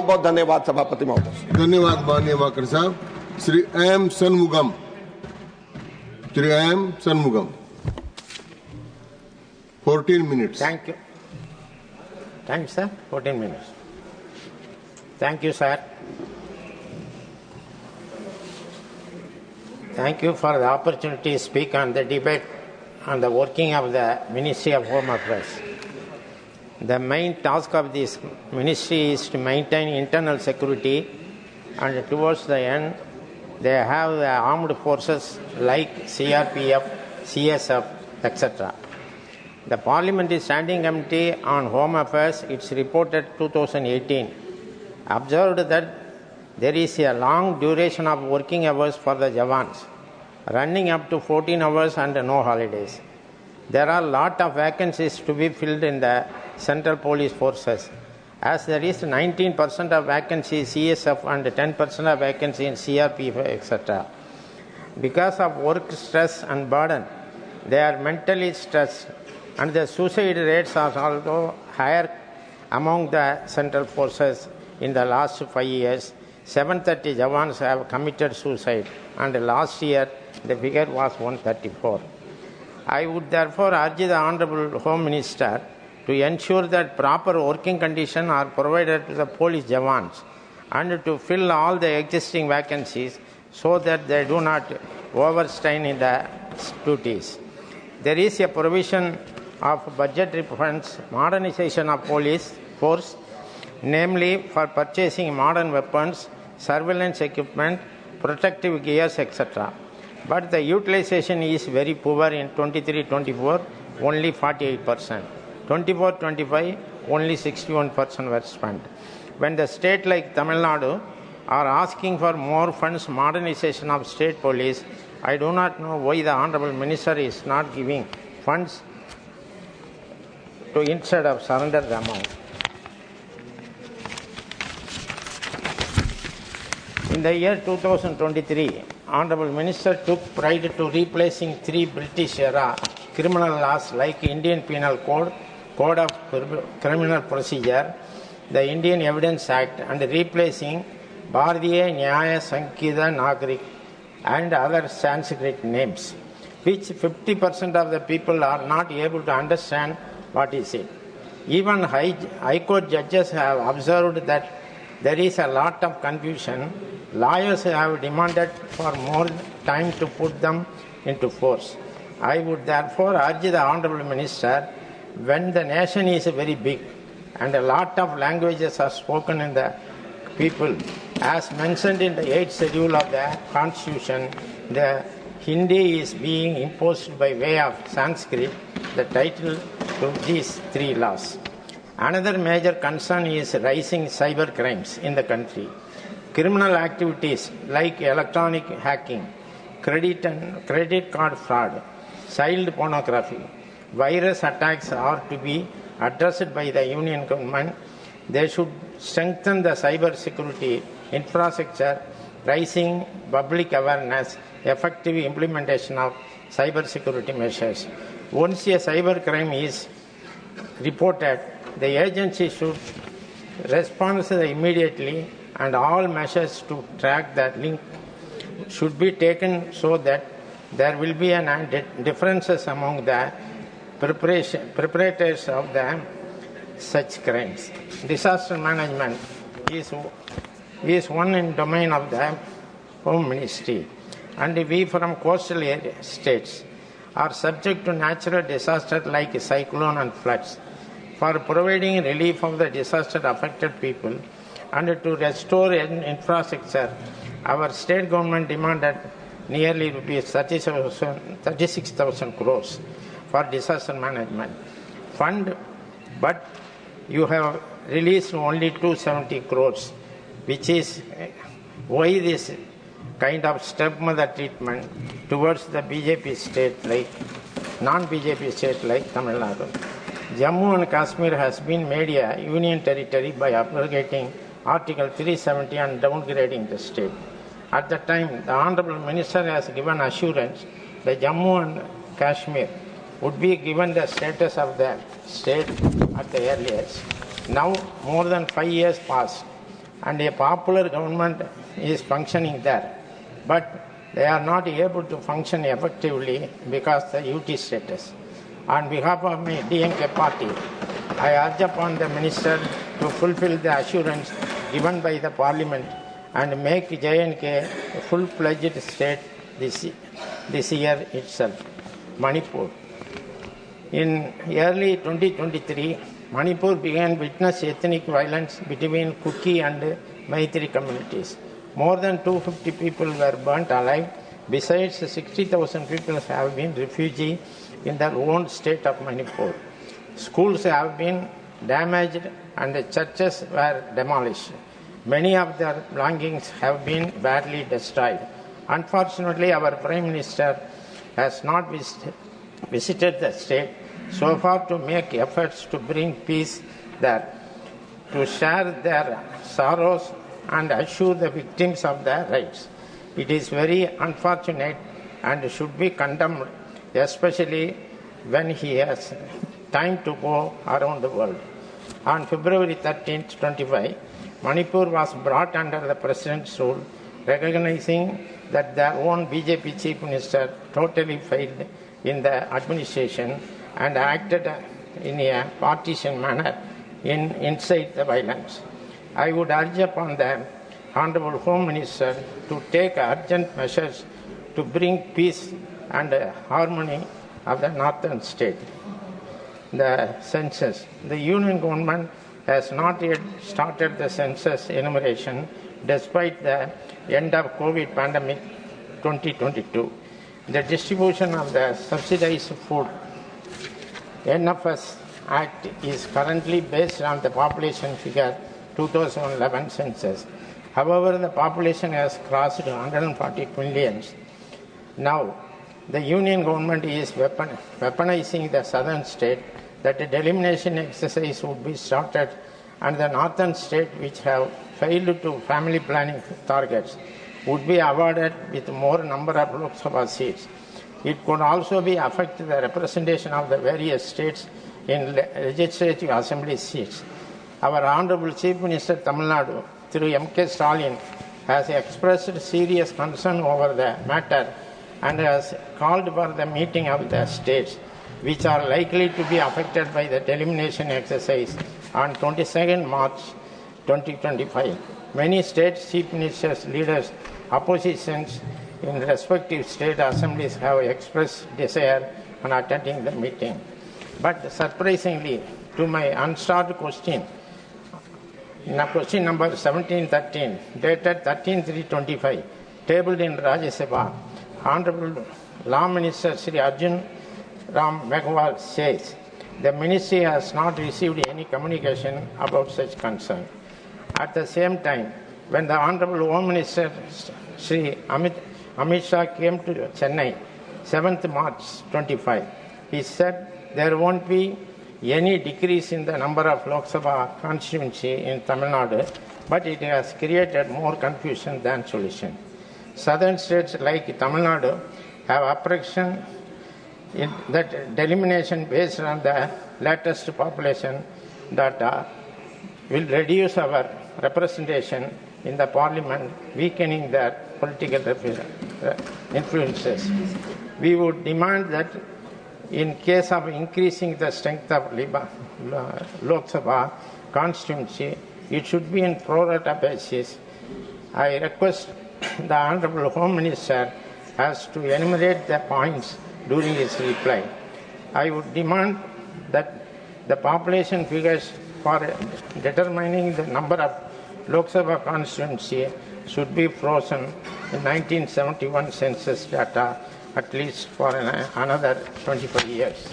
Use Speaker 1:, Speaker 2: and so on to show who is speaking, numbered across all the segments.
Speaker 1: बहुत धन्यवाद सभापति महोदय।
Speaker 2: धन्यवाद माननीय वाकर साहब। Shri M Shanmugam, Shri M Shanmugam, 14 minutes.
Speaker 3: Thank you. Thank you, sir. 14 minutes. Thank you, sir. Thank you for the opportunity to speak on the debate on the working of the Ministry of Home Affairs. The main task of this ministry is to maintain internal security, and towards the end, they have the armed forces like CRPF, CSF, etc. The Parliamentary Standing Committee on Home Affairs, its reported 2018, observed that there is a long duration of working hours for the Jawans, running up to 14 hours and no holidays. There are a lot of vacancies to be filled in the Central Police Forces, as there is 19% of vacancies CSF and 10% of vacancies in CRPF, etc. Because of work stress and burden, they are mentally stressed, and the suicide rates are also higher among the Central Forces. In the last 5 years, 730 Jawans have committed suicide, and last year the figure was 134. I would therefore urge the Honourable Home Minister to ensure that proper working conditions are provided to the police Jawans and to fill all the existing vacancies so that they do not overstrain in the duties. There is a provision of budgetary funds, modernization of police force, namely for purchasing modern weapons, surveillance equipment, protective gears, etc. But the utilization is very poor in 23-24, only 48%. 24-25, only 61% were spent. When the state like Tamil Nadu are asking for more funds, modernization of state police, I do not know why the Honourable Minister is not giving funds to instead of surrender the amount. In the year 2023, Honourable Minister took pride to replacing 3 British-era criminal laws like Indian Penal Code, Code of Criminal Procedure, the Indian Evidence Act, and replacing Bharatiya Nyaya Sankhita Nagrik and other Sanskrit names, which 50% of the people are not able to understand what is it. Even High Court judges have observed that there is a lot of confusion. Lawyers have demanded for more time to put them into force. I would therefore urge the Honourable Minister, when the nation is very big and a lot of languages are spoken in the people, as mentioned in the 8th schedule of the Constitution, the Hindi is being imposed by way of Sanskrit, the title to these 3 laws. Another major concern is rising cyber crimes in the country. Criminal activities like electronic hacking, credit card fraud, child pornography, virus attacks are to be addressed by the Union government. They should strengthen the cyber security infrastructure, raising public awareness, effective implementation of cyber security measures. Once a cyber crime is reported, the agency should respond immediately, and all measures to track that link should be taken so that there will be differences among the preparators of such crimes. Disaster management is one in domain of the Home Ministry, and we from coastal states are subject to natural disasters like cyclone and floods. For providing relief of the disaster-affected people and to restore infrastructure, our state government demanded nearly rupees 36,000 crores for disaster management fund, but you have released only 270 crores, which is why this kind of stepmother treatment towards the BJP state like non-BJP state like Tamil Nadu. Jammu and Kashmir has been made a union territory by abrogating Article 370 and downgrading the state. At the time, the Honourable Minister has given assurance that Jammu and Kashmir would be given the status of the state at the earliest. Now, more than 5 years passed, and a popular government is functioning there. But they are not able to function effectively because of the UT status. On behalf of my DMK party, I urge upon the minister to fulfill the assurance given by the parliament and make J&K a full-fledged state this year itself. Manipur. In early 2023, Manipur began witness ethnic violence between Kuki and Maitri communities. More than 250 people were burnt alive. Besides, 60,000 people have been refugees in their own state of Manipur. Schools have been damaged and churches were demolished. Many of their belongings have been badly destroyed. Unfortunately, our Prime Minister has not visited the state so far to make efforts to bring peace there, to share their sorrows and assure the victims of their rights. It is very unfortunate and should be condemned, especially when he has time to go around the world. On February 13, 2025, Manipur was brought under the president's rule, recognizing that their own BJP chief minister totally failed in the administration and acted in a partisan manner in incite the violence. I would urge upon the Honorable Home Minister to take urgent measures to bring peace and harmony of the northern state. The census. The union government has not yet started the census enumeration despite the end of COVID pandemic 2022. The distribution of the subsidized food NFS Act is currently based on the population figure 2011 census. However, the population has crossed 140 million. Now, the union government is weaponizing the southern state that a delimitation exercise would be started and the northern state which have failed to family planning targets would be awarded with more number of Lok Sabha seats. It could also be affect the representation of the various states in legislative assembly seats. Our Honorable Chief Minister Tamil Nadu, through M.K. Stalin, has expressed serious concern over the matter and has called for the meeting of the states which are likely to be affected by the delimitation exercise on 22nd March 2025. Many state chief ministers, leaders, oppositions in respective state assemblies have expressed desire on attending the meeting. But surprisingly, to my unstarred question, question number 1713, dated 13/3/25, tabled in Rajya Sabha, Honorable Law Minister Sri Arjun Ram Meghwal says the ministry has not received any communication about such concern. At the same time, when the Honorable Home Minister Sri Amit Shah came to Chennai, 7th March 25, he said there won't be any decrease in the number of Lok Sabha constituency in Tamil Nadu, but it has created more confusion than solution. Southern states like Tamil Nadu have apprehension in that delimitation based on the latest population data will reduce our representation in the parliament, weakening their political influences. We would demand that in case of increasing the strength of Lok Sabha constituency, it should be in pro rata basis. I request the Honorable Home Minister has to enumerate the points during his reply. I would demand that the population figures for determining the number of Lok Sabha constituency should be frozen in 1971 census data at least for another 25 years.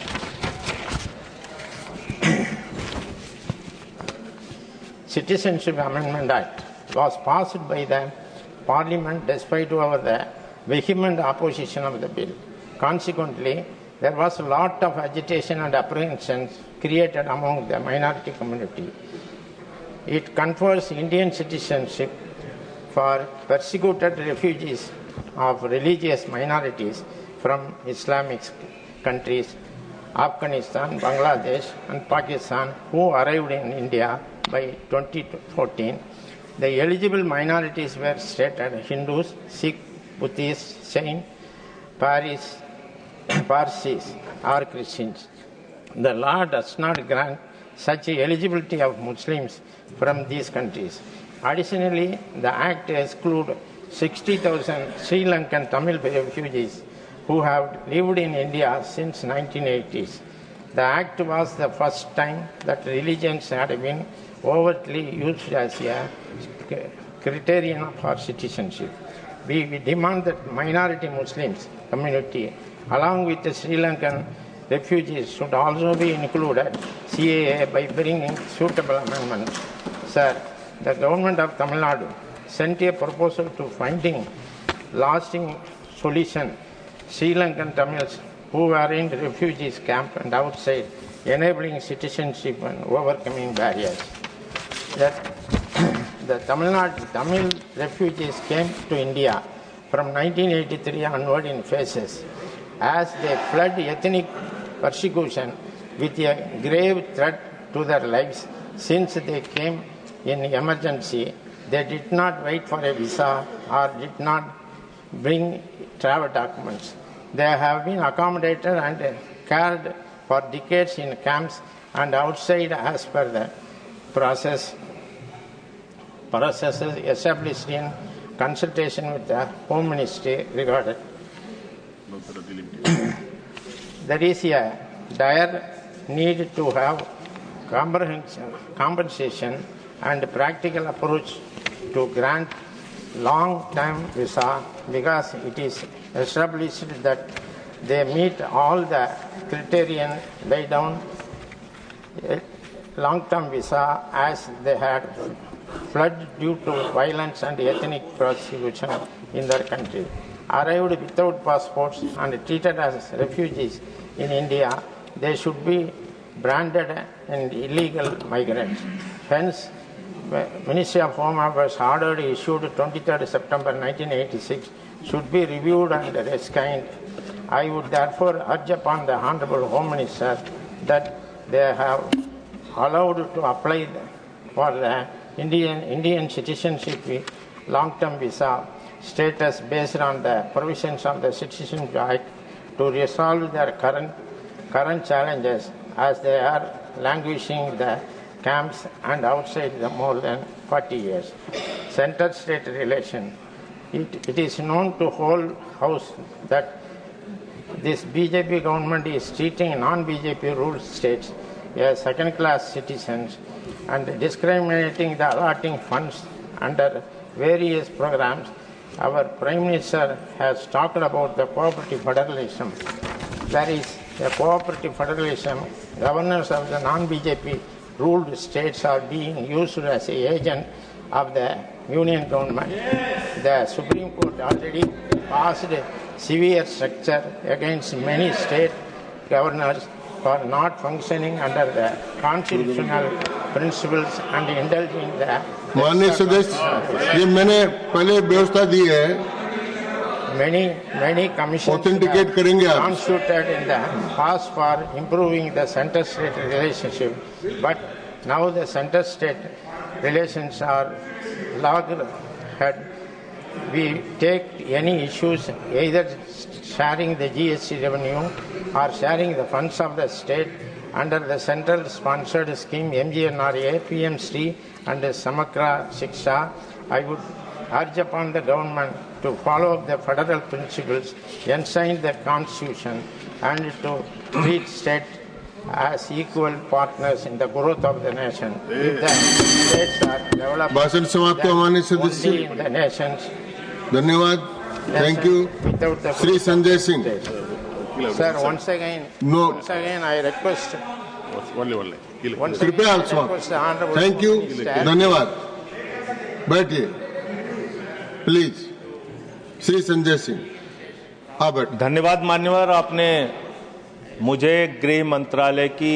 Speaker 3: Citizenship Amendment Act was passed by the Parliament despite the vehement opposition of the bill. Consequently, there was a lot of agitation and apprehensions created among the minority community. It confers Indian citizenship for persecuted refugees of religious minorities from Islamic countries, Afghanistan, Bangladesh and Pakistan, who arrived in India by 2014 The eligible minorities were stated Hindus, Sikh, Buddhists, Jain, Parsis, or Christians. The law does not grant such eligibility of Muslims from these countries. Additionally, the Act excludes 60,000 Sri Lankan Tamil refugees who have lived in India since 1980s. The Act was the first time that religions had been overtly used as a criterion for citizenship. We demand that minority Muslims community, along with the Sri Lankan refugees, should also be included CAA by bringing suitable amendments. Sir, the government of Tamil Nadu sent a proposal to finding lasting solution Sri Lankan Tamils who are in refugees camp and outside, enabling citizenship and overcoming barriers. The Tamil refugees came to India from 1983 onward in phases. As they fled ethnic persecution with a grave threat to their lives, since they came in emergency, they did not wait for a visa or did not bring travel documents. They have been accommodated and cared for decades in camps and outside as per the processes established in consultation with the Home Ministry regarded. There is a dire need to have compensation and practical approach to grant long-term visa because it is established that they meet all the criteria laid down. Long-term visa as they had fled due to violence and ethnic persecution in their country, arrived without passports and treated as refugees in India, they should be branded as illegal migrants. Hence, Ministry of Home Affairs order issued 23rd September 1986 should be reviewed and rescinded. I would therefore urge upon the Honorable Home Minister that they have allowed to apply for the Indian citizenship long-term visa status based on the provisions of the Citizenship Act to resolve their current challenges as they are languishing the camps and outside the more than 40 years. Center-state relation. It is known to whole House that this BJP government is treating non-BJP ruled states as second-class citizens and discriminating the allotting funds under various programs. Our Prime Minister has talked about the cooperative federalism. There is a cooperative federalism. Governors of the non-BJP ruled states are being used as an agent of the union government. The Supreme Court already passed severe structure against many state governors for not functioning under the constitutional principles and indulging the
Speaker 2: माननीय सदस्य ये मैंने पहले व्यवस्था दी है
Speaker 3: many commissions
Speaker 2: Authenticate करेंगे आप।
Speaker 3: constituted in the past for improving the center-state relationship, but now the center-state relations are loggerhead. We take any issues either sharing the GST revenue or sharing the funds of the state under the central-sponsored scheme MGNRA, PM Sri and Samagra Shiksha. I would urge upon the government to follow up the federal principles, enshrine the constitution and to treat states as equal partners in the growth of the nation. If the states are developed,
Speaker 2: भाषण समाप्त माननीय सदस्य
Speaker 3: only in the nations.
Speaker 2: धन्यवाद thank you
Speaker 3: Without the
Speaker 2: Shri Sanjay Singh
Speaker 3: Sir, once again I request once again
Speaker 2: कृपया
Speaker 3: I
Speaker 2: आप
Speaker 3: request the Honorable
Speaker 2: thank you
Speaker 3: Minister.
Speaker 2: धन्यवाद बैठिए please Shri Sanjay Singh आप बैठिए
Speaker 4: धन्यवाद मान्यवर, आपने मुझे गृह मंत्रालय की